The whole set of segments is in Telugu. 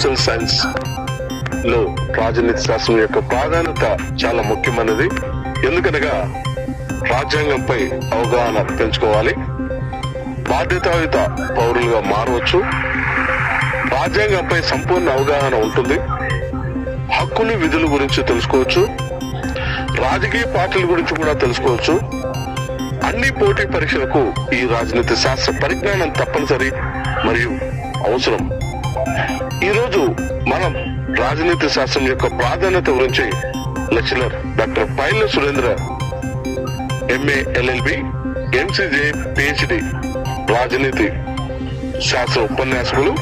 సోషల్ సైన్స్ లో రాజనీతి శాస్త్రం యొక్క ప్రాధాన్యత చాలా ముఖ్యమైనది. ఎందుకనగా రాజ్యాంగంపై అవగాహన పెంచుకోవాలి, బాధ్యతాయుత పౌరులుగా మారవచ్చు, రాజ్యాంగంపై సంపూర్ణ అవగాహన ఉంటుంది, హక్కులు విధుల గురించి తెలుసుకోవచ్చు, రాజకీయ పార్టీల గురించి కూడా తెలుసుకోవచ్చు. అన్ని పోటీ పరీక్షలకు ఈ రాజనీతి శాస్త్ర పరిజ్ఞానం తప్పనిసరి మరియు అవసరం. ఈరోజు మనం రాజనీతి శాస్త్రం యొక్క ప్రాధాన్యత గురించి lecturer doctor Paila Surendra MA LLB MCJ PhD రాజనీతి శాస్త్ర ఉపన్యాసకులు,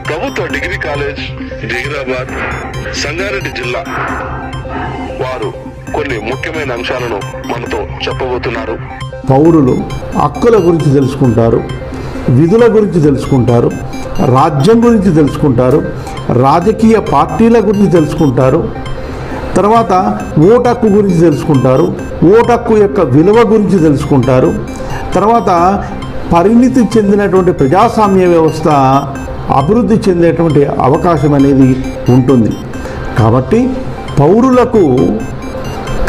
ప్రభుత్వ డిగ్రీ కాలేజ్ జహీరాబాద్ సంగారెడ్డి జిల్లా వారు కొన్ని ముఖ్యమైన అంశాలను మనతో చెప్పబోతున్నారు. పౌరులు హక్కుల గురించి తెలుసుకుంటారు, విధుల గురించి తెలుసుకుంటారు, రాజ్యం గురించి తెలుసుకుంటారు, రాజకీయ పార్టీల గురించి తెలుసుకుంటారు, తర్వాత ఓటు హక్కు గురించి తెలుసుకుంటారు, ఓటు హక్కు యొక్క విలువ గురించి తెలుసుకుంటారు, తర్వాత పరిణితి చెందినటువంటి ప్రజాస్వామ్య వ్యవస్థ అభివృద్ధి చెందేటువంటి అవకాశం అనేది ఉంటుంది. కాబట్టి పౌరులకు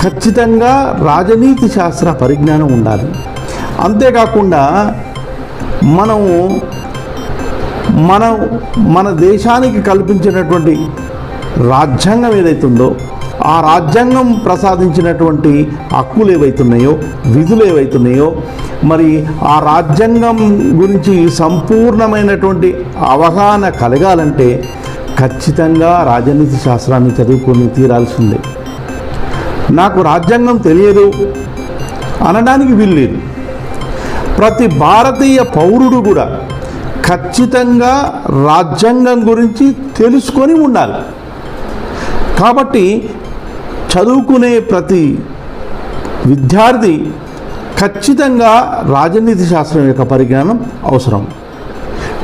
ఖచ్చితంగా రాజనీతి శాస్త్ర పరిజ్ఞానం ఉండాలి. అంతేకాకుండా మన దేశానికి కల్పించినటువంటి రాజ్యాంగం ఏదైతుందో ఆ రాజ్యాంగం ప్రసాదించినటువంటి హక్కులు ఏవైతున్నాయో, విధులు ఏవైతున్నాయో, మరి ఆ రాజ్యాంగం గురించి సంపూర్ణమైనటువంటి అవగాహన కలగాలంటే ఖచ్చితంగా రాజనీతి శాస్త్రాన్ని చదువుకొని తీరాల్సిందే. నాకు రాజ్యాంగం తెలియదు అనడానికి వీల్లేదు. ప్రతి భారతీయ పౌరుడు కూడా ఖచ్చితంగా రాజ్యాంగం గురించి తెలుసుకొని ఉండాలి. కాబట్టి చదువుకునే ప్రతి విద్యార్థి ఖచ్చితంగా రాజనీతి శాస్త్రం యొక్క పరిజ్ఞానం అవసరం.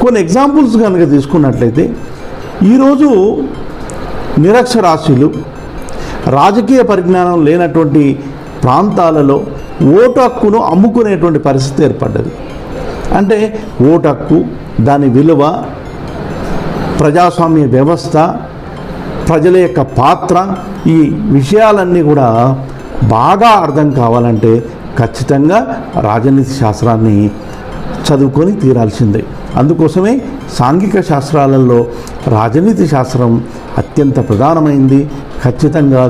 కొన్ని ఎగ్జాంపుల్స్ కనుక తీసుకున్నట్లయితే, ఈరోజు నిరక్షరాస్యులు, రాజకీయ పరిజ్ఞానం లేనటువంటి ప్రాంతాలలో ఓటు హక్కును అమ్ముకునేటువంటి పరిస్థితి ఏర్పడ్డది. అంటే ఓటు హక్కు, దాని విలువ, ప్రజాస్వామ్య వ్యవస్థ, ప్రజల యొక్క పాత్ర, ఈ విషయాలన్నీ కూడా బాగా అర్థం కావాలంటే ఖచ్చితంగా రాజనీతి శాస్త్రాన్ని చదువుకొని తీరాల్సిందే. అందుకోసమే సాంఘిక శాస్త్రాలలో రాజనీతి శాస్త్రం అత్యంత ప్రధానమైంది, ఖచ్చితంగా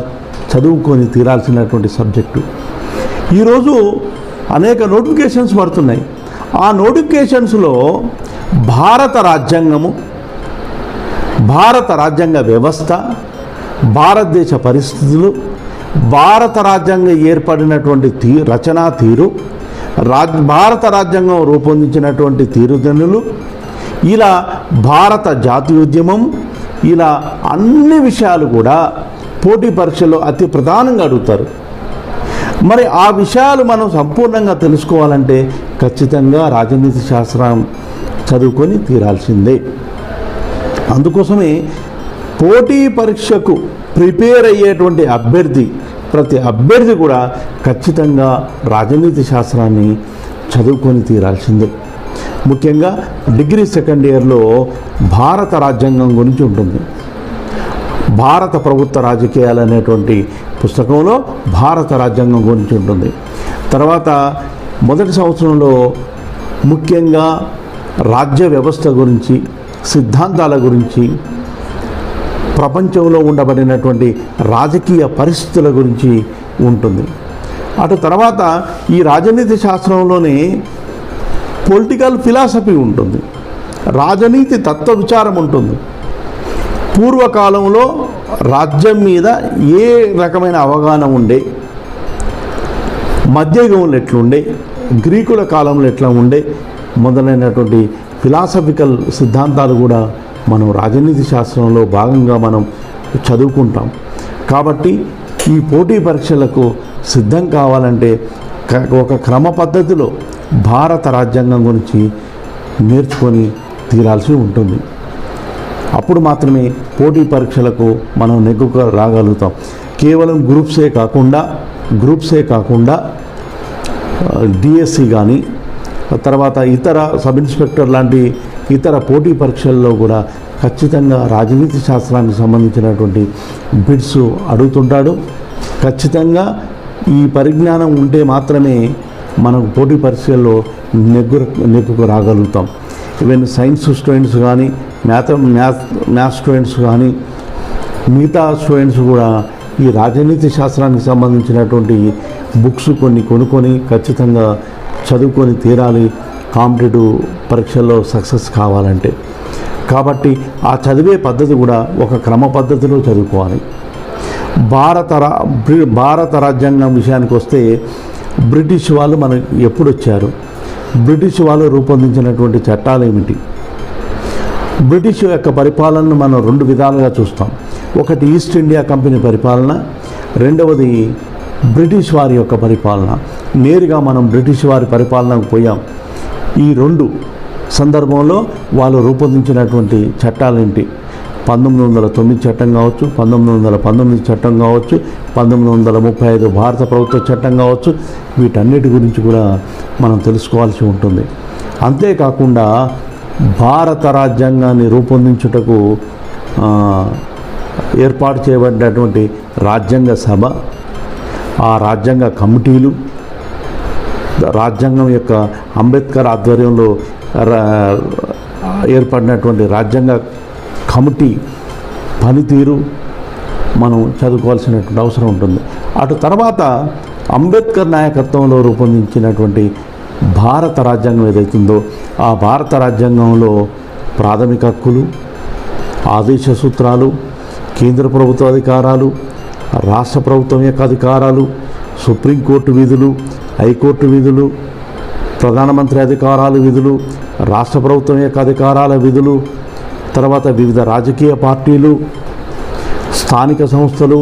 చదువుకొని తీరాల్సినటువంటి సబ్జెక్టు. ఈరోజు అనేక నోటిఫికేషన్స్ పడుతున్నాయి. ఆ నోటిఫికేషన్స్లో భారత రాజ్యాంగము, భారత రాజ్యాంగ వ్యవస్థ, భారతదేశ పరిస్థితులు, భారత రాజ్యాంగం ఏర్పడినటువంటి రచనా తీరు, భారత రాజ్యాంగం రూపొందించినటువంటి తీరుదన్నులు, ఇలా భారత జాతీయోద్యమం, ఇలా అన్ని విషయాలు కూడా పోటీ పరీక్షలో అతి ప్రధానంగా అడుగుతారు. మరి ఆ విషయాలు మనం సంపూర్ణంగా తెలుసుకోవాలంటే ఖచ్చితంగా రాజనీతి శాస్త్రం చదువుకొని తీరాల్సిందే. అందుకోసమే పోటీ పరీక్షకు ప్రిపేర్ అయ్యేటువంటి ప్రతి అభ్యర్థి కూడా ఖచ్చితంగా రాజనీతి శాస్త్రాన్ని చదువుకొని తీరాల్సిందే. ముఖ్యంగా డిగ్రీ సెకండ్ ఇయర్లో భారత రాజ్యాంగం గురించి ఉంటుంది. భారత ప్రభుత్వ రాజకీయాలు అనేటువంటి పుస్తకంలో భారత రాజ్యాంగం గురించి ఉంటుంది. తర్వాత మొదటి సంవత్సరంలో ముఖ్యంగా రాజ్య వ్యవస్థ గురించి, సిద్ధాంతాల గురించి, ప్రపంచంలో ఉండబడినటువంటి రాజకీయ పరిస్థితుల గురించి ఉంటుంది. అటు తర్వాత ఈ రాజనీతి శాస్త్రంలోనే పొలిటికల్ ఫిలాసఫీ ఉంటుంది, రాజనీతి తత్వ విచారం ఉంటుంది. పూర్వకాలంలో రాజ్యం మీద ఏ రకమైన అవగాహన ఉండే, మధ్యయుగంలో ఎట్లుండే, గ్రీకుల కాలంలో ఎట్లా ఉండే మొదలైనటువంటి ఫిలాసఫికల్ సిద్ధాంతాలు కూడా మనం రాజనీతి శాస్త్రంలో భాగంగా మనం చదువుకుంటాం. కాబట్టి ఈ పోటీ పరీక్షలకు సిద్ధం కావాలంటే ఒక క్రమ పద్ధతిలో భారత రాజ్యాంగం గురించి నేర్చుకొని తీరాల్సి ఉంటుంది. అప్పుడు మాత్రమే పోటీ పరీక్షలకు మనం నెగ్గుకు రాగలుగుతాం. కేవలం గ్రూప్సే కాకుండా డిఎస్సి కానీ, తర్వాత ఇతర సబ్ ఇన్స్పెక్టర్ లాంటి ఇతర పోటీ పరీక్షల్లో కూడా ఖచ్చితంగా రాజనీతి శాస్త్రానికి సంబంధించినటువంటి బిట్స్ అడుగుతుంటాడు. ఖచ్చితంగా ఈ పరిజ్ఞానం ఉంటే మాత్రమే మనకు పోటీ పరీక్షల్లో నెగ్గుకు రాగలుగుతాం. ఈవెన్ సైన్స్ స్టూడెంట్స్ కానీ మ్యాథ్స్ స్టూడెంట్స్ కానీ మిగతా స్టూడెంట్స్ కూడా ఈ రాజనీతి శాస్త్రానికి సంబంధించినటువంటి బుక్స్ కొన్ని కొనుక్కొని ఖచ్చితంగా చదువుకొని తీరాలి కాంపిటేటివ్ పరీక్షల్లో సక్సెస్ కావాలంటే. కాబట్టి ఆ చదివే పద్ధతి కూడా ఒక క్రమ పద్ధతిలో చదువుకోవాలి. భారత రాజ్యాంగం విషయానికి వస్తే బ్రిటిష్ వాళ్ళు మనకు ఎప్పుడు వచ్చారు, బ్రిటిష్ వాళ్ళు రూపొందించినటువంటి చట్టాలు ఏమిటి, బ్రిటిష్ యొక్క పరిపాలనను మనం రెండు విధాలుగా చూస్తాం. ఒకటి ఈస్ట్ ఇండియా కంపెనీ పరిపాలన, రెండవది బ్రిటిష్ వారి యొక్క పరిపాలన. నేరుగా మనం బ్రిటిష్ వారి పరిపాలనకు పోయాం. ఈ రెండు సందర్భంలో వాళ్ళు రూపొందించినటువంటి చట్టాలేంటి, 1909 చట్టం కావచ్చు, 1919 చట్టం కావచ్చు, 1935 భారత ప్రభుత్వ చట్టం కావచ్చు, వీటన్నిటి గురించి కూడా మనం తెలుసుకోవాల్సి ఉంటుంది. అంతేకాకుండా భారత రాజ్యాంగాన్ని రూపొందించుటకు ఏర్పాటు చేయబడినటువంటి రాజ్యాంగ సభ, ఆ రాజ్యాంగ కమిటీలు, రాజ్యాంగం యొక్క అంబేద్కర్ ఆధ్వర్యంలో ఏర్పడినటువంటి రాజ్యాంగ కమిటీ పనితీరు మనం చదువుకోవాల్సినటువంటి అవసరం ఉంటుంది. అటు తర్వాత అంబేద్కర్ నాయకత్వంలో రూపొందించినటువంటి భారత రాజ్యాంగం ఏదైతుందో ఆ భారత రాజ్యాంగంలో ప్రాథమిక హక్కులు, ఆదేశ సూత్రాలు, కేంద్ర ప్రభుత్వ అధికారాలు, రాష్ట్ర ప్రభుత్వం యొక్క అధికారాలు, సుప్రీంకోర్టు విధులు, హైకోర్టు విధులు, ప్రధానమంత్రి అధికారాలు విధులు, రాష్ట్ర ప్రభుత్వం యొక్క అధికారాల విధులు, తర్వాత వివిధ రాజకీయ పార్టీలు, స్థానిక సంస్థలు,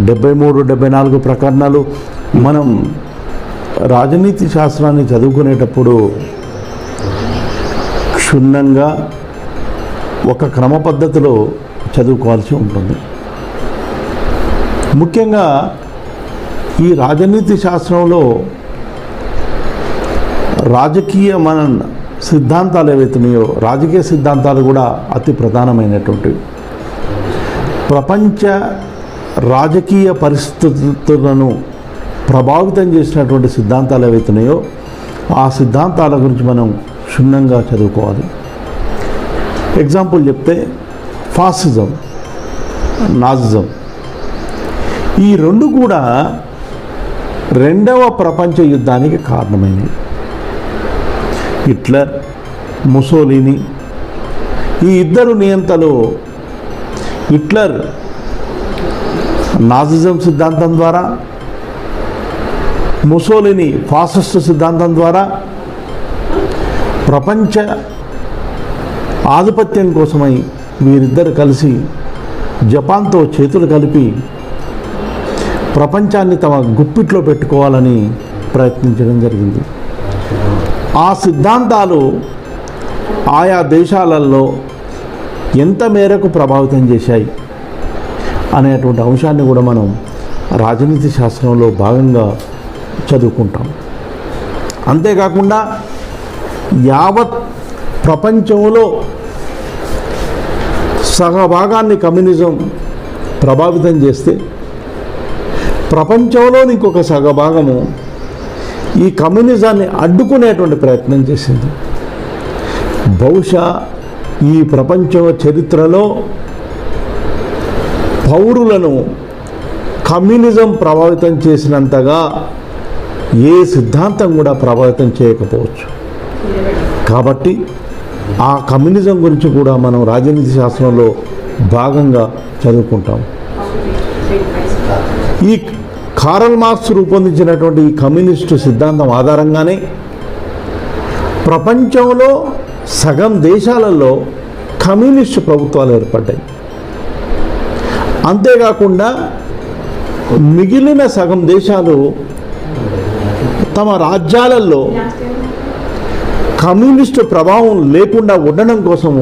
73, 74 ప్రకరణలు. మనం రాజనీతి శాస్త్రాన్ని చదువుకునేటప్పుడు క్షుణ్ణంగా ఒక క్రమ పద్ధతిలో చదువుకోవాల్సి ఉంటుంది. ముఖ్యంగా ఈ రాజనీతి శాస్త్రంలో రాజకీయ సిద్ధాంతాలు ఏవైతున్నాయో రాజకీయ సిద్ధాంతాలు కూడా అతి ప్రధానమైనటువంటివి. ప్రపంచ రాజకీయ పరిస్థితులను ప్రభావితం చేసినటువంటి సిద్ధాంతాలు ఏవైతున్నాయో ఆ సిద్ధాంతాల గురించి మనం క్షుణ్ణంగా చదువుకోవాలి. ఎగ్జాంపుల్ చెప్తే ఫాసిజం, నాజిజం, ఈ రెండు కూడా రెండవ ప్రపంచ యుద్ధానికి కారణమైనవి. హిట్లర్, ముసోలిని, ఈ ఇద్దరు నియంతలు హిట్లర్ నాజిజం సిద్ధాంతం ద్వారా, ముసోలిని ఫాసిస్ట్ సిద్ధాంతం ద్వారా ప్రపంచ ఆధిపత్యం కోసమై వీరిద్దరు కలిసి జపాన్తో చేతులు కలిపి ప్రపంచాన్ని తమ గుప్పిట్లో పెట్టుకోవాలని ప్రయత్నించడం జరిగింది. ఆ సిద్ధాంతాలు ఆయా దేశాలలో ఎంత మేరకు ప్రభావితం చేశాయి అనేటువంటి అంశాన్ని కూడా మనం రాజనీతి శాస్త్రంలో భాగంగా చదువుకుంటాం. అంతేకాకుండా యావత్ ప్రపంచంలో సగభాగాన్ని కమ్యూనిజం ప్రభావితం చేస్తే ప్రపంచంలోని ఇంకొక సగభాగము ఈ కమ్యూనిజాన్ని అడ్డుకునేటువంటి ప్రయత్నం చేసింది. బహుశా ఈ ప్రపంచ చరిత్రలో పౌరులను కమ్యూనిజం ప్రభావితం చేసినంతగా ఏ సిద్ధాంతం కూడా ప్రభావితం చేయకపోవచ్చు. కాబట్టి ఆ కమ్యూనిజం గురించి కూడా మనం రాజనీతి శాస్త్రంలో భాగంగా చదువుకుంటాం. ఈ కార్ల్ మార్క్స్ రూపొందించినటువంటి ఈ కమ్యూనిస్టు సిద్ధాంతం ఆధారంగానే ప్రపంచంలో సగం దేశాలలో కమ్యూనిస్టు ప్రభుత్వాలు ఏర్పడ్డాయి. అంతేకాకుండా మిగిలిన సగం దేశాలు తమ రాజ్యాలలో కమ్యూనిస్టు ప్రభావం లేకుండా ఉండడం కోసం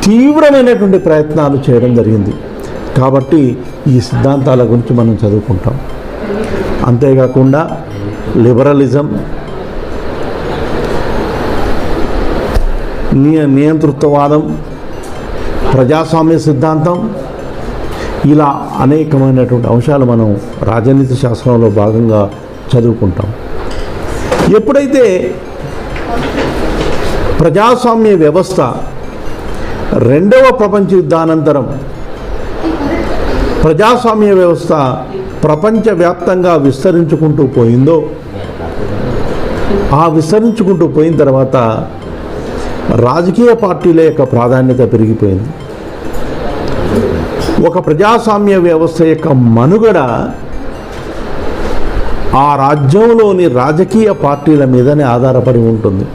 తీవ్రమైనటువంటి ప్రయత్నాలు చేయడం జరిగింది. కాబట్టి ఈ సిద్ధాంతాల గురించి మనం చదువుకుంటాం. అంతేకాకుండా లిబరలిజం, నియంతృత్వవాదం, ప్రజాస్వామ్య సిద్ధాంతం, ఇలా అనేకమైనటువంటి అంశాలు మనం రాజనీతి శాస్త్రంలో భాగంగా చదువుకుంటాం. ఎప్పుడైతే ప్రజాస్వామ్య వ్యవస్థ రెండవ ప్రపంచ యుద్ధానంతరం ప్రజాస్వామ్య వ్యవస్థ ప్రపంచవ్యాప్తంగా విస్తరించుకుంటూ పోయిందో, ఆ విస్తరించుకుంటూ పోయిన తర్వాత రాజకీయ పార్టీల యొక్క ప్రాధాన్యత పెరిగిపోయింది. ఒక ప్రజాస్వామ్య వ్యవస్థ యొక్క మనుగడ ఆ రాజ్యంలోని రాజకీయ పార్టీల మీదనే ఆధారపడి ఉంటుంది.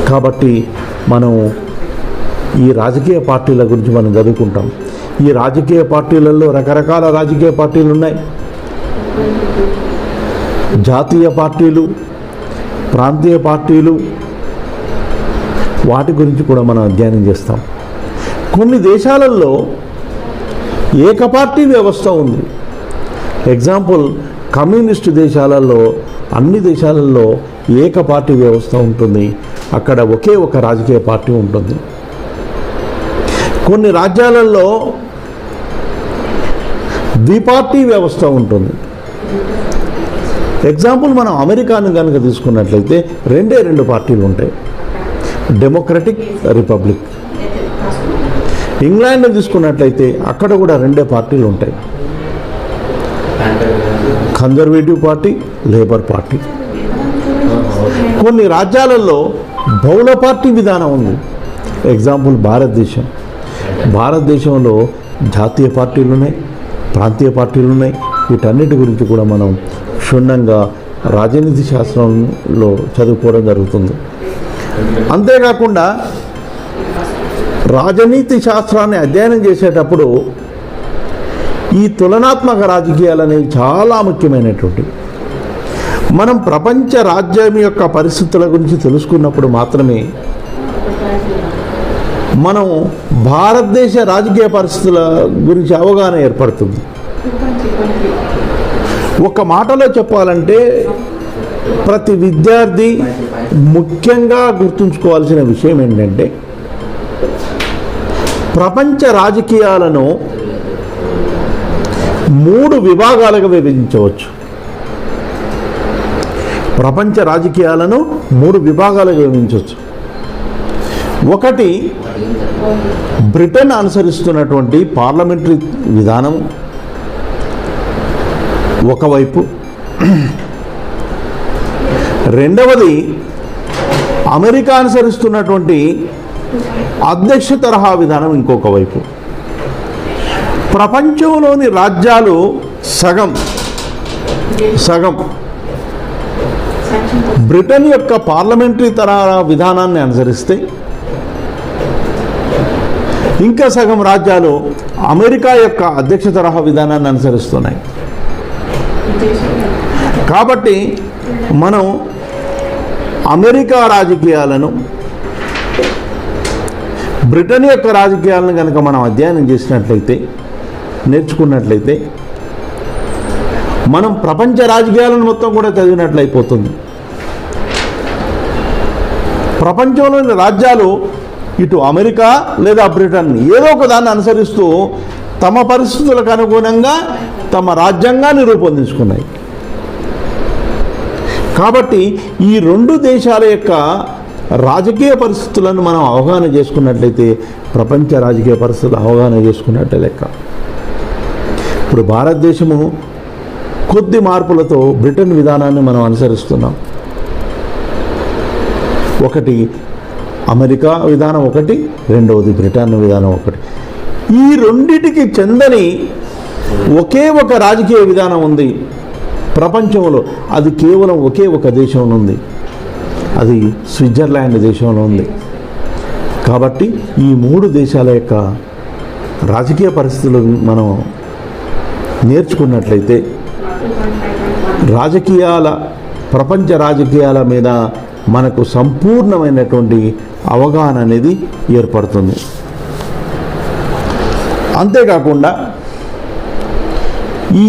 కాబట్టి మనం ఈ రాజకీయ పార్టీల గురించి మనం చదువుకుంటాం. ఈ రాజకీయ పార్టీలలో రకరకాల రాజకీయ పార్టీలు ఉన్నాయి. జాతీయ పార్టీలు, ప్రాంతీయ పార్టీలు, వాటి గురించి కూడా మనం అధ్యయనం చేస్తాం. కొన్ని దేశాలలో ఏకపార్టీ వ్యవస్థ ఉంది. ఎగ్జాంపుల్, కమ్యూనిస్టు దేశాలలో, అన్ని దేశాలలో ఏకపార్టీ వ్యవస్థ ఉంటుంది. అక్కడ ఒకే ఒక రాజకీయ పార్టీ ఉంటుంది. కొన్ని రాజ్యాలలో ద్విపార్టీ వ్యవస్థ ఉంటుంది. ఎగ్జాంపుల్, మనం అమెరికాను కనుక తీసుకున్నట్లయితే రెండు పార్టీలు ఉంటాయి, డెమోక్రటిక్, రిపబ్లిక్. ఇంగ్లాండ్ తీసుకున్నట్లయితే అక్కడ కూడా రెండే పార్టీలు ఉంటాయి, కన్జర్వేటివ్ పార్టీ, లేబర్ పార్టీ. కొన్ని రాజ్యాలలో బహుళ పార్టీ విధానం ఉంది. ఎగ్జాంపుల్, భారతదేశంలో జాతీయ పార్టీలు ఉన్నాయి, ప్రాంతీయ పార్టీలు ఉన్నాయి. వీటన్నిటి గురించి కూడా మనం క్షుణ్ణంగా రాజనీతి శాస్త్రంలో చదువుకోవడం జరుగుతుంది. అంతేకాకుండా రాజనీతి శాస్త్రాన్ని అధ్యయనం చేసేటప్పుడు ఈ తులనాత్మక రాజకీయాలు అనేవి చాలా ముఖ్యమైనటువంటివి. మనం ప్రపంచ రాజ్యం యొక్క పరిస్థితుల గురించి తెలుసుకున్నప్పుడు మాత్రమే మనం భారతదేశ రాజకీయ పరిస్థితుల గురించి అవగాహన ఏర్పడుతుంది. ఒక మాటలో చెప్పాలంటే ప్రతి విద్యార్థి ముఖ్యంగా గుర్తుంచుకోవాల్సిన విషయం ఏంటంటే, ప్రపంచ రాజకీయాలను 3 విభాగాలుగా విభజించవచ్చు. ప్రపంచ రాజకీయాలను 3 విభాగాలుగా విభజించవచ్చు. ఒకటి, బ్రిటన్ అనుసరిస్తున్నటువంటి పార్లమెంటరీ విధానం ఒకవైపు. రెండవది, అమెరికా అనుసరిస్తున్నటువంటి అధ్యక్ష తరహా విధానం ఇంకొక వైపు. ప్రపంచంలోని రాజ్యాలు సగం బ్రిటన్ యొక్క పార్లమెంటరీ తరహా విధానాన్ని అనుసరిస్తే, ఇంకా సగం రాజ్యాలు అమెరికా యొక్క అధ్యక్ష తరహా విధానాన్ని అనుసరిస్తున్నాయి. కాబట్టి మనం అమెరికా రాజకీయాలను, బ్రిటన్ యొక్క రాజకీయాలను కనుక మనం అధ్యయనం చేసినట్లయితే, నేర్చుకున్నట్లయితే, మనం ప్రపంచ రాజకీయాలను మొత్తం కూడా చదివినట్లయిపోతుంది. ప్రపంచంలోని రాజ్యాలు ఇటు అమెరికా లేదా బ్రిటన్ ఏదో ఒక దాన్ని అనుసరిస్తూ తమ పరిస్థితులకు అనుగుణంగా తమ రాజ్యాంగాన్ని రూపొందించుకున్నాయి. కాబట్టి ఈ 2 దేశాల యొక్క రాజకీయ పరిస్థితులను మనం అవగాహన చేసుకున్నట్లయితే ప్రపంచ రాజకీయ పరిస్థితులు అవగాహన చేసుకున్నట్టే లెక్క. ఇప్పుడు భారతదేశము కొద్ది మార్పులతో బ్రిటన్ విధానాన్ని మనం అనుసరిస్తున్నాం. ఒకటి అమెరికా విధానం ఒకటి, రెండవది బ్రిటన్ విధానం ఒకటి. ఈ రెండిటికి చెందని ఒకే ఒక రాజకీయ విధానం ఉంది ప్రపంచంలో. అది కేవలం ఒకే ఒక దేశంలో ఉంది, అది స్విట్జర్లాండ్ దేశంలో ఉంది. కాబట్టి ఈ 3 దేశాల యొక్క రాజకీయ పరిస్థితులు మనం నేర్చుకున్నట్లయితే ప్రపంచ రాజకీయాల మీద మనకు సంపూర్ణమైనటువంటి అవగాహన అనేది ఏర్పడుతుంది. అంతేకాకుండా ఈ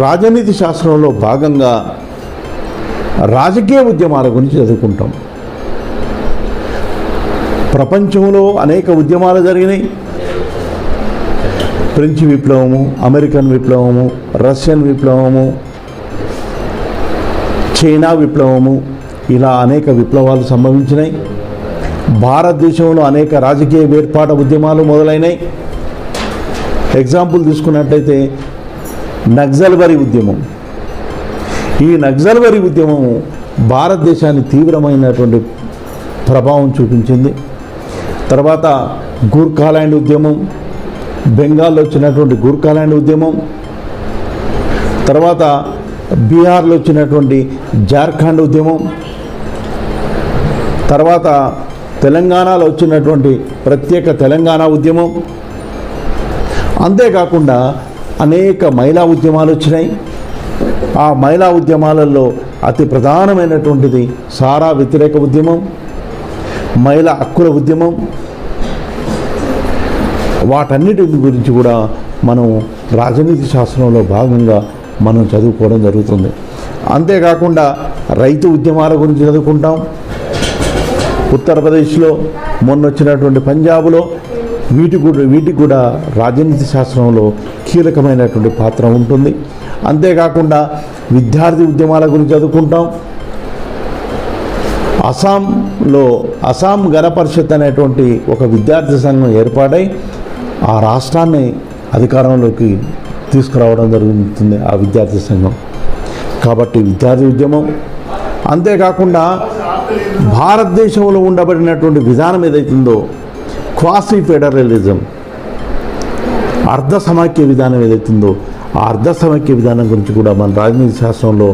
రాజనీతి శాస్త్రంలో భాగంగా రాజకీయ ఉద్యమాల గురించి చదువుకుంటాం. ప్రపంచంలో అనేక ఉద్యమాలు జరిగినాయి. ఫ్రెంచ్ విప్లవము, అమెరికన్ విప్లవము, రష్యన్ విప్లవము, చైనా విప్లవము, ఇలా అనేక విప్లవాలు సంభవించినాయి. భారతదేశంలో అనేక రాజకీయ వేర్పాట ఉద్యమాలు మొదలైనాయి. ఎగ్జాంపుల్ తీసుకున్నట్లయితే నక్సల్బరీ ఉద్యమం. ఈ నక్సల్బరీ ఉద్యమం భారతదేశాన్ని తీవ్రమైనటువంటి ప్రభావం చూపించింది. తర్వాత గూర్ఖాల్యాండ్ ఉద్యమం, బెంగాల్లో వచ్చినటువంటి గూర్ఖాల్యాండ్ ఉద్యమం, తర్వాత బీహార్లో వచ్చినటువంటి జార్ఖండ్ ఉద్యమం, తర్వాత తెలంగాణలో వచ్చినటువంటి ప్రత్యేక తెలంగాణ ఉద్యమం, అంతేకాకుండా అనేక మహిళా ఉద్యమాలు వచ్చినాయి. ఆ మహిళా ఉద్యమాలలో అతి ప్రధానమైనటువంటిది సారా వ్యతిరేక ఉద్యమం, మహిళా హక్కుల ఉద్యమం. వాటన్నిటి గురించి కూడా మనం రాజనీతి శాస్త్రంలో భాగంగా మనం చదువుకోవడం జరుగుతుంది. అంతేకాకుండా రైతు ఉద్యమాల గురించి చదువుకుంటాం. ఉత్తరప్రదేశ్లో మొన్న వచ్చినటువంటి పంజాబ్లో వీటికి కూడా రాజనీతి శాస్త్రంలో కీలకమైనటువంటి పాత్ర ఉంటుంది. అంతేకాకుండా విద్యార్థి ఉద్యమాల గురించి చదువుకుంటాం. అస్సాం గణ పరిషత్ అనేటువంటి ఒక విద్యార్థి సంఘం ఏర్పాటై ఆ రాష్ట్రాన్ని అధికారంలోకి తీసుకురావడం జరుగుతుంది ఆ విద్యార్థి సంఘం. కాబట్టి విద్యార్థి ఉద్యమం. అంతేకాకుండా భారతదేశంలో ఉండబడినటువంటి విధానం ఏదైతుందో క్వాసీ ఫెడరలిజం, అర్ధ సమాఖ్య విధానం ఏదైతుందో ఆ అర్ధ సమాఖ్య విధానం గురించి కూడా మన రాజనీతి శాస్త్రంలో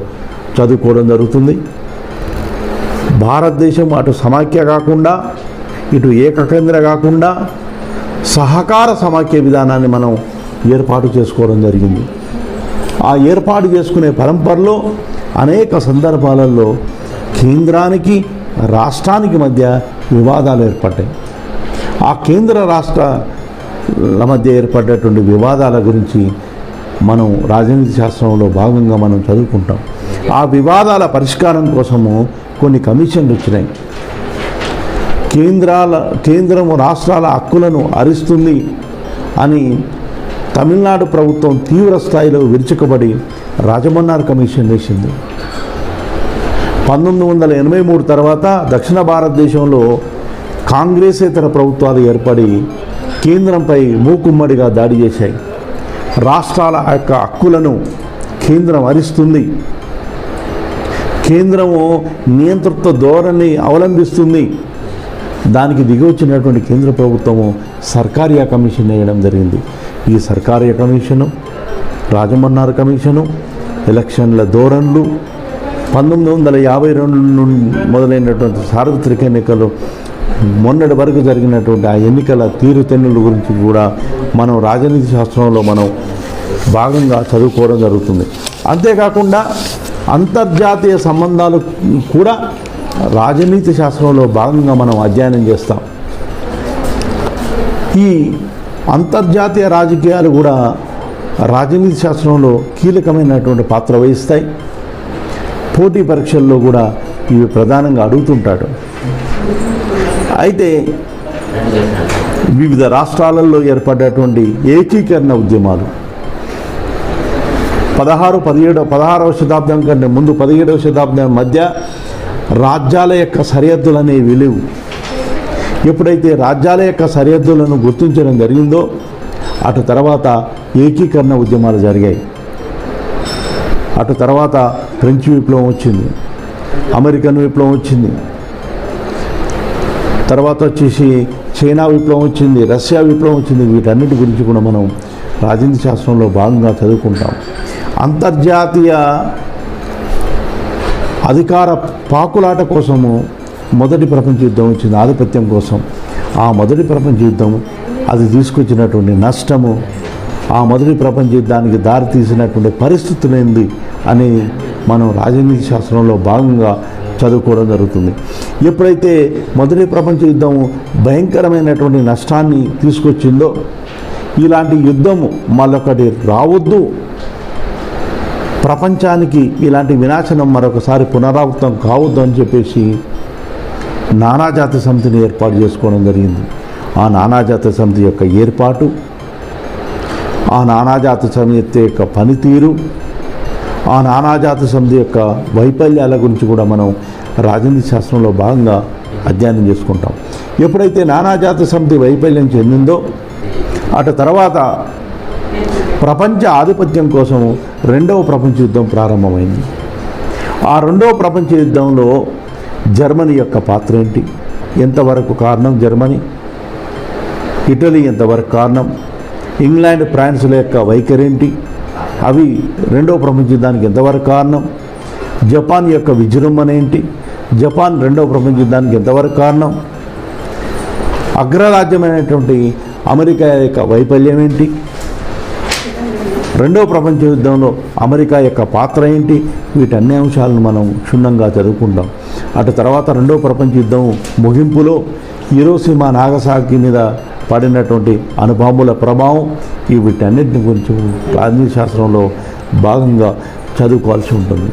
చదువుకోవడం జరుగుతుంది. భారతదేశం అటు సమాఖ్య కాకుండా ఇటు ఏకకేంద్ర కాకుండా సహకార సమాఖ్య విధానాన్ని మనం ఏర్పాటు చేసుకోవడం జరిగింది. ఆ ఏర్పాటు చేసుకునే పరంపరలో అనేక సందర్భాలలో కేంద్రానికి రాష్ట్రానికి మధ్య వివాదాలు ఏర్పడ్డాయి. ఆ కేంద్ర రాష్ట్రాల మధ్య ఏర్పడ్డటువంటి వివాదాల గురించి మనం రాజనీతి శాస్త్రంలో భాగంగా మనం చదువుకుంటాం. ఆ వివాదాల పరిష్కారం కోసము కొన్ని కమిషన్లు వచ్చినాయి. కేంద్రము రాష్ట్రాల హక్కులను హరిస్తుంది అని తమిళనాడు ప్రభుత్వం తీవ్ర స్థాయిలో విరుచుకుపడి రాజమన్నార్ కమిషన్ వేసింది. 1983 తర్వాత దక్షిణ భారతదేశంలో కాంగ్రెసేతర ప్రభుత్వాలు ఏర్పడి కేంద్రంపై మూకుమ్మడిగా దాడి చేశాయి. రాష్ట్రాల యొక్క హక్కులను కేంద్రం హరిస్తుంది, కేంద్రము నియంతృత్వ ధోరణి అవలంబిస్తుంది. దానికి దిగొచ్చినటువంటి కేంద్ర ప్రభుత్వము సర్కారియా కమిషన్ వేయడం జరిగింది. ఈ సర్కారియా కమిషను, రాజమన్నార్ కమిషను, ఎలక్షన్ల ధోరణులు, 1952 నుండి మొదలైనటువంటి సార్వత్రిక ఎన్నికలు, మొన్నటి వరకు జరిగినటువంటి ఆ ఎన్నికల తీరుతెన్నుల గురించి కూడా మనం రాజనీతి శాస్త్రంలో మనం భాగంగా చదువుకోవడం జరుగుతుంది. అంతేకాకుండా అంతర్జాతీయ సంబంధాలు కూడా రాజనీతి శాస్త్రంలో భాగంగా మనం అధ్యయనం చేస్తాం. ఈ అంతర్జాతీయ రాజకీయాలు కూడా రాజనీతి శాస్త్రంలో కీలకమైనటువంటి పాత్ర వహిస్తాయి. పోటీ పరీక్షల్లో కూడా ఇవి ప్రధానంగా అడుగుతుంటాడు. అయితే వివిధ రాష్ట్రాలలో ఏర్పడ్డటువంటి ఏకీకరణ ఉద్యమాలు 16వ శతాబ్దం కంటే ముందు 17వ శతాబ్దం మధ్య రాజ్యాల యొక్క సరిహద్దులు అనేవి లేవు. ఎప్పుడైతే రాజ్యాల యొక్క సరిహద్దులను గుర్తించడం జరిగిందో అటు తర్వాత ఏకీకరణ ఉద్యమాలు జరిగాయి. అటు తర్వాత ఫ్రెంచ్ విప్లవం వచ్చింది, అమెరికన్ విప్లవం వచ్చింది, తర్వాత వచ్చేసి చైనా విప్లవం వచ్చింది, రష్యా విప్లవం వచ్చింది. వీటన్నిటి గురించి కూడా మనం రాజనీతి శాస్త్రంలో భాగంగా చదువుకుంటాం. అంతర్జాతీయ అధికార పాకులాట కోసము మొదటి ప్రపంచ యుద్ధం వచ్చింది, ఆధిపత్యం కోసం. ఆ మొదటి ప్రపంచ యుద్ధం అది తీసుకొచ్చినటువంటి నష్టము, ఆ మొదటి ప్రపంచ యుద్ధానికి దారి తీసినటువంటి పరిస్థితులు ఏంది అని మనం రాజనీతి శాస్త్రంలో భాగంగా చదువుకోవడం జరుగుతుంది. ఎప్పుడైతే మొదటి ప్రపంచ యుద్ధం భయంకరమైనటువంటి నష్టాన్ని తీసుకొచ్చిందో ఇలాంటి యుద్ధము మరొకటి రావద్దు, ప్రపంచానికి ఇలాంటి వినాశనం మరొకసారి పునరావృతం కావద్దు అని చెప్పేసి నానాజాతి సమితిని ఏర్పాటు చేసుకోవడం జరిగింది. ఆ నానాజాతి సమితి యొక్క ఏర్పాటు, ఆ నానాజాతి సమితి యొక్క పనితీరు, ఆ నానాజాతి సమితి యొక్క వైఫల్యాల గురించి కూడా మనం రాజనీతి శాస్త్రంలో భాగంగా అధ్యయనం చేసుకుంటాం. ఎప్పుడైతే నానాజాతి సమితి వైఫల్యం చెందిందో అటు తర్వాత ప్రపంచ ఆధిపత్యం కోసం రెండవ ప్రపంచ యుద్ధం ప్రారంభమైంది. ఆ రెండవ ప్రపంచ యుద్ధంలో జర్మనీ యొక్క పాత్ర ఏంటి, ఎంతవరకు కారణం జర్మనీ, ఇటలీ ఎంతవరకు కారణం, ఇంగ్లాండ్ ఫ్రాన్స్ల యొక్క వైఖరి ఏంటి, అవి రెండవ ప్రపంచ యుద్ధానికి ఎంతవరకు కారణం, జపాన్ యొక్క విజృంభణ ఏంటి, జపాన్ రెండవ ప్రపంచ యుద్ధానికి ఎంతవరకు కారణం, అగ్రరాజ్యమైనటువంటి అమెరికా యొక్క వైఫల్యం ఏంటి, రెండవ ప్రపంచ యుద్ధంలో అమెరికా యొక్క పాత్ర ఏంటి, వీటన్ని అంశాలను మనం క్షుణ్ణంగా చదువుకుంటాం. అటు తర్వాత రెండవ ప్రపంచ యుద్ధం ముగింపులో హిరోషిమా నాగసాకి మీద పడినటువంటి అణుబాంబుల ప్రభావం, వీటన్నిటిని గురించి రాజనీతి శాస్త్రంలో భాగంగా చదువుకోవాల్సి ఉంటుంది.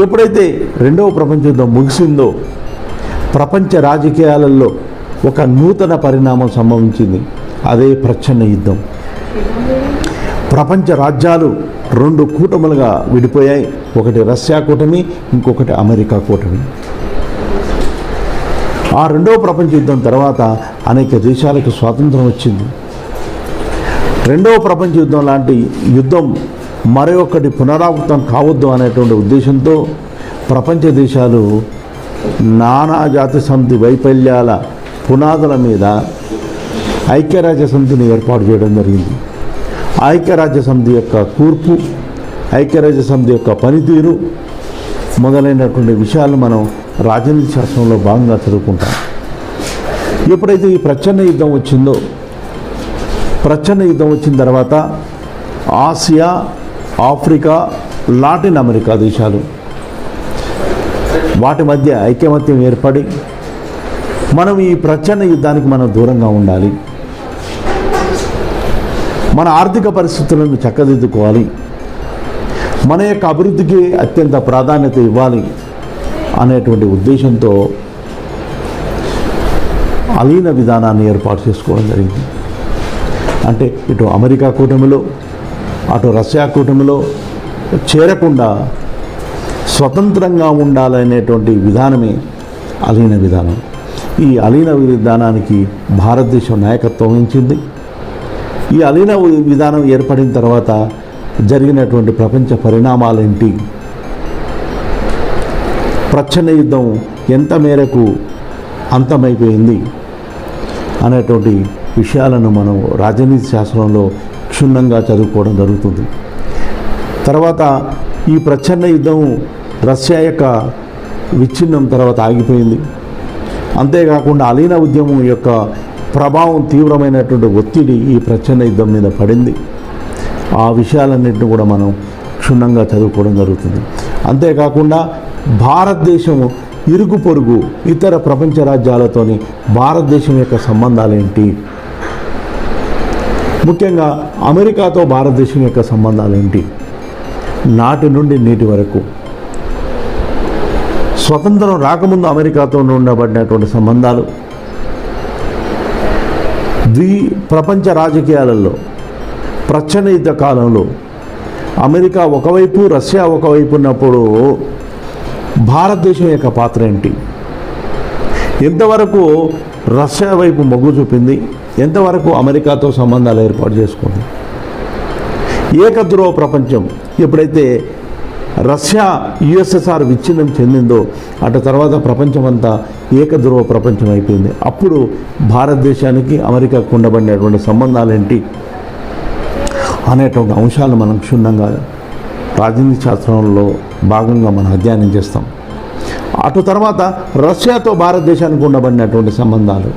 ఎప్పుడైతే రెండవ ప్రపంచ యుద్ధం ముగిసిందో ప్రపంచ రాజకీయాలలో ఒక నూతన పరిణామం సంభవించింది. అదే ప్రచ్ఛన్న యుద్ధం. ప్రపంచ రాజ్యాలు రెండు కూటములుగా విడిపోయాయి. ఒకటి రష్యా కూటమి, ఇంకొకటి అమెరికా కూటమి. ఆ రెండవ ప్రపంచ యుద్ధం తర్వాత అనేక దేశాలకు స్వాతంత్రం వచ్చింది. రెండవ ప్రపంచ యుద్ధం లాంటి యుద్ధం మరొకటి పునరావృతం కావద్దు అనేటువంటి ఉద్దేశంతో ప్రపంచ దేశాలు నానాజాతి సమితి వైఫల్యాల పునాదుల మీద ఐక్యరాజ్య సమితిని ఏర్పాటు చేయడం జరిగింది. ఐక్యరాజ్య సమితి యొక్క కూర్పు, ఐక్యరాజ్య సమితి యొక్క పనితీరు మొదలైనటువంటి విషయాలు మనం రాజనీతి శాస్త్రంలో భాగంగా చదువుకుంటాం. ఎప్పుడైతే ఈ ప్రచ్ఛన్న యుద్ధం వచ్చిందో, ప్రచ్ఛన్న యుద్ధం వచ్చిన తర్వాత ఆసియా, ఆఫ్రికా, లాటిన్ అమెరికా దేశాలు వాటి మధ్య ఐకమత్యం ఏర్పడి మనం ఈ ప్రచ్ఛన్న యుద్ధానికి మనం దూరంగా ఉండాలి, మన ఆర్థిక పరిస్థితులను చక్కదిద్దుకోవాలి, మన యొక్క అభివృద్ధికి అత్యంత ప్రాధాన్యత ఇవ్వాలి అనేటువంటి ఉద్దేశంతో అలీన విధానాన్ని ఏర్పాటు చేసుకోవడం జరిగింది. అంటే ఇటు అమెరికా కూటమిలో అటు రష్యా కూటమిలో చేరకుండా స్వతంత్రంగా ఉండాలనేటువంటి విధానమే అలీన విధానం. ఈ అలీన విధానానికి భారతదేశం నాయకత్వం వహించింది. ఈ అలీన విధానం ఏర్పడిన తర్వాత జరిగినటువంటి ప్రపంచ పరిణామాలేంటి, ప్రచ్ఛన్న యుద్ధం ఎంత మేరకు అంతమైపోయింది అనేటువంటి విషయాలను మనం రాజనీతి శాస్త్రంలో క్షుణ్ణంగా చదువుకోవడం జరుగుతుంది. తర్వాత ఈ ప్రచ్ఛన్న యుద్ధం రష్యా యొక్క విచ్ఛిన్నం తర్వాత ఆగిపోయింది. అంతేకాకుండా అలీన ఉద్యమం యొక్క ప్రభావం, తీవ్రమైనటువంటి ఒత్తిడి ఈ ప్రచ్ఛన్న యుద్ధం మీద పడింది. ఆ విషయాలన్నింటినీ కూడా మనం క్షుణ్ణంగా చదువుకోవడం జరుగుతుంది. అంతేకాకుండా భారతదేశం ఇరుగు పొరుగు ఇతర ప్రపంచ రాజ్యాలతోని భారతదేశం యొక్క సంబంధాలేంటి, ముఖ్యంగా అమెరికాతో భారతదేశం యొక్క సంబంధాలేంటి, నాటి నుండి నేటి వరకు స్వతంత్రం రాకముందు అమెరికాతో ఉండబడినటువంటి సంబంధాలు, ప్రపంచ రాజకీయాలలో ప్రచ్ఛన్న యుద్ధ కాలంలో అమెరికా ఒకవైపు రష్యా ఒకవైపు ఉన్నప్పుడు భారతదేశం యొక్క పాత్ర ఏంటి, ఎంతవరకు రష్యా వైపు మొగ్గు చూపింది, ఎంతవరకు అమెరికాతో సంబంధాలు ఏర్పాటు చేసుకుంది. ఏకధ్రువ ప్రపంచం ఎప్పుడైతే రష్యా యుఎస్ఎస్ఆర్ విచ్ఛిన్నం చెందిందో అటు తర్వాత ప్రపంచమంతా ఏకధ్రువ ప్రపంచం అయిపోయింది. అప్పుడు భారతదేశానికి అమెరికాకు ఉండబడినటువంటి సంబంధాలేంటి అనేటువంటి అంశాలను మనం క్షుణ్ణంగా రాజనీతి శాస్త్రంలో భాగంగా మనం అధ్యయనం చేస్తాం. అటు తర్వాత రష్యాతో భారతదేశానికి ఉండబడినటువంటి సంబంధాలు,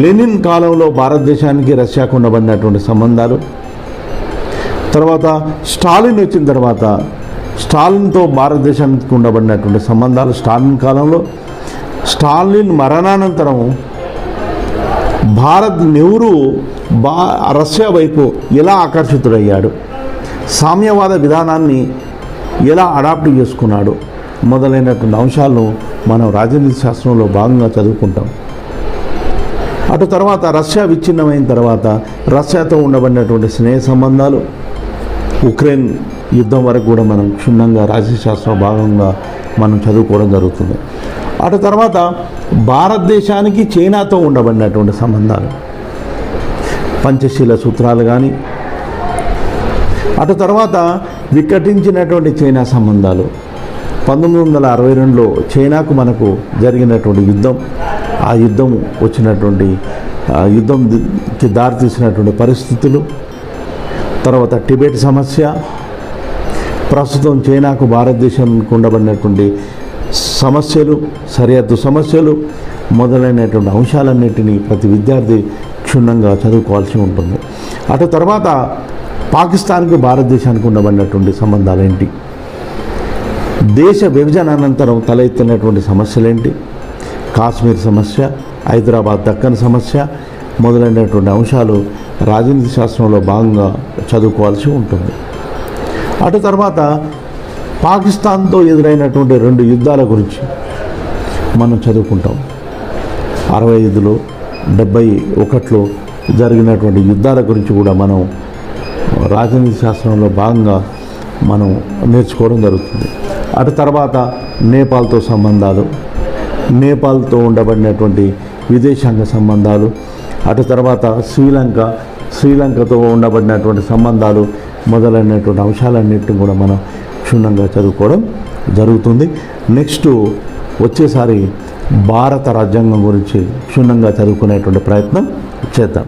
లెనిన్ కాలంలో భారతదేశానికి రష్యాకు ఉండబడినటువంటి సంబంధాలు, తర్వాత స్టాలిన్ వచ్చిన తర్వాత స్టాలిన్తో భారతదేశానికి ఉండబడినటువంటి సంబంధాలు, స్టాలిన్ కాలంలో, స్టాలిన్ మరణానంతరం నెహ్రూ రష్యా వైపు ఎలా ఆకర్షితుడయ్యాడు, సామ్యవాద విధానాన్ని ఎలా అడాప్ట్ చేసుకున్నాడు, మొదలైనటువంటి అంశాలను మనం రాజనీతి శాస్త్రంలో భాగంగా చదువుకుంటాం. అటు తర్వాత రష్యా విచ్ఛిన్నమైన తర్వాత రష్యాతో ఉండబడినటువంటి స్నేహ సంబంధాలు, ఉక్రెయిన్ యుద్ధం వరకు కూడా మనం క్షుణ్ణంగా రాజనీతి శాస్త్రం భాగంగా మనం చదువుకోవడం జరుగుతుంది. అటు తర్వాత భారతదేశానికి చైనాతో ఉండబడినటువంటి సంబంధాలు, పంచశీల సూత్రాలు కానీ, అటు తర్వాత వికటించినటువంటి చైనా సంబంధాలు, 1962లో చైనాకు మనకు జరిగినటువంటి యుద్ధం, ఆ యుద్ధం వచ్చినటువంటి యుద్ధంకి దారితీసినటువంటి పరిస్థితులు, తర్వాత టిబెట్ సమస్య, ప్రస్తుతం చైనాకు భారతదేశానికి ఉండబడినటువంటి సమస్యలు, సరిహద్దు సమస్యలు మొదలైనటువంటి అంశాలన్నింటినీ ప్రతి విద్యార్థి క్షుణ్ణంగా చదువుకోవాల్సి ఉంటుంది. అటు తర్వాత పాకిస్తాన్కి భారతదేశానికి ఉండబడినటువంటి సంబంధాలు ఏంటి, దేశ విభజన అనంతరం తలెత్తినటువంటి సమస్యలేంటి, కాశ్మీర్ సమస్య, హైదరాబాద్ దక్కన్ సమస్య మొదలైనటువంటి అంశాలు రాజనీతి శాస్త్రంలో భాగంగా చదువుకోవాల్సి ఉంటుంది. అటు తర్వాత పాకిస్తాన్తో ఎదురైనటువంటి 2 యుద్ధాల గురించి మనం చదువుకుంటాం. 65లో 71లో జరిగినటువంటి యుద్ధాల గురించి కూడా మనం రాజనీతి శాస్త్రంలో భాగంగా మనం నేర్చుకోవడం జరుగుతుంది. అటు తర్వాత నేపాల్తో సంబంధాలు, నేపాల్తో ఉండబడినటువంటి విదేశాంగ సంబంధాలు, అటు తర్వాత శ్రీలంకతో ఉండబడినటువంటి సంబంధాలు మొదలైనటువంటి అంశాలన్నింటినీ కూడా మనం క్షుణ్ణంగా చదువుకోవడం జరుగుతుంది. నెక్స్ట్ వచ్చేసారి భారత రాజ్యాంగం గురించి క్షుణ్ణంగా చదువుకునేటువంటి ప్రయత్నం చేద్దాం.